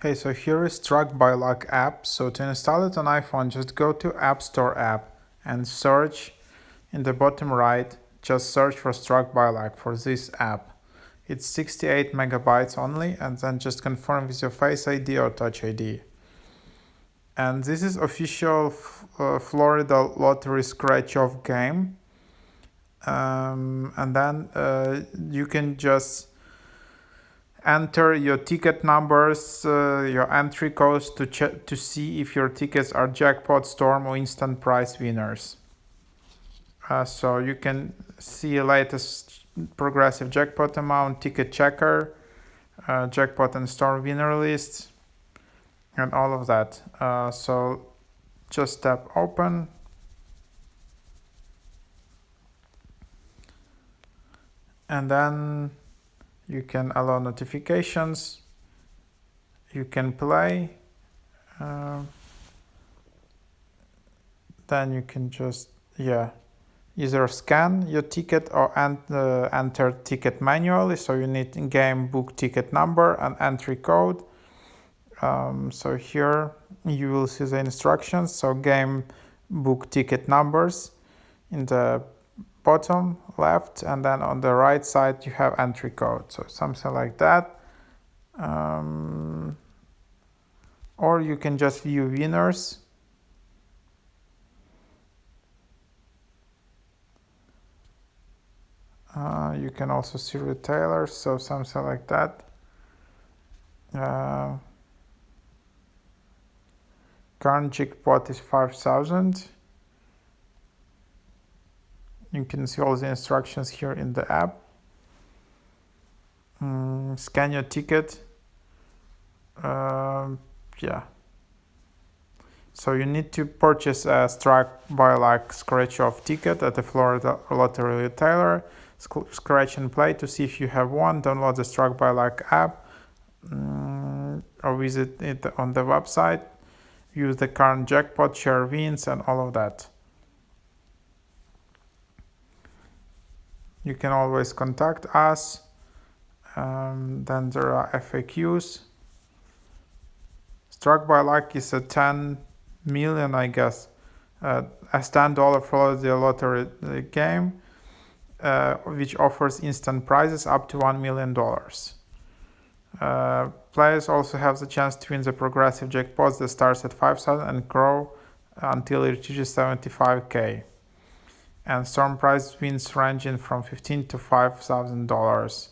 Okay, so here is Struck by Luck app. So to install it on iPhone, just go to App Store app and search in the bottom right, just search for Struck by Luck for this app. It's 68 megabytes only, and then just confirm with your Face ID or Touch ID. And this is official Florida Lottery scratch-off game. And then you can just enter your ticket numbers, your entry codes to see if your tickets are jackpot, storm, or instant prize winners. So you can see latest progressive jackpot amount, ticket checker, jackpot and storm winner lists, and all of that. So just tap open. And then you can allow notifications. You can play. Then you can just, either scan your ticket or enter ticket manually. So you need in-game book ticket number and entry code. So here you will see the instructions. So game book ticket numbers in the bottom left, and then on the right side you have entry code. So something like that. Or you can just view winners. You can also see retailers, so something like that. Current jackpot is 5,000. You can see all the instructions here in the app. Scan your ticket. So you need to purchase a Struck by Luck scratch-off ticket at the Florida Lottery retailer. Scratch and play to see if you have won. Download the Struck by Luck app or visit it on the website. Use the current jackpot, share wins, and all of that. You can always contact us. Then there are FAQs. Struck by Luck is a 10 million, I guess, as $10 Florida lottery game, which offers instant prizes up to $1 million. Players also have the chance to win the progressive jackpots that starts at 5,000 and grow until it reaches 75K. And storm prize wins ranging from $15,000 to $5,000.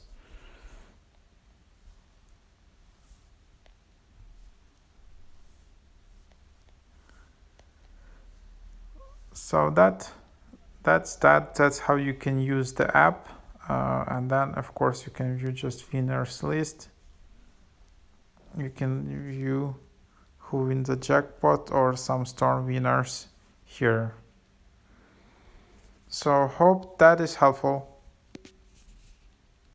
So that's how you can use the app. And then of course you can view just winners list. You can view who wins the jackpot or some storm winners here. So hope that is helpful.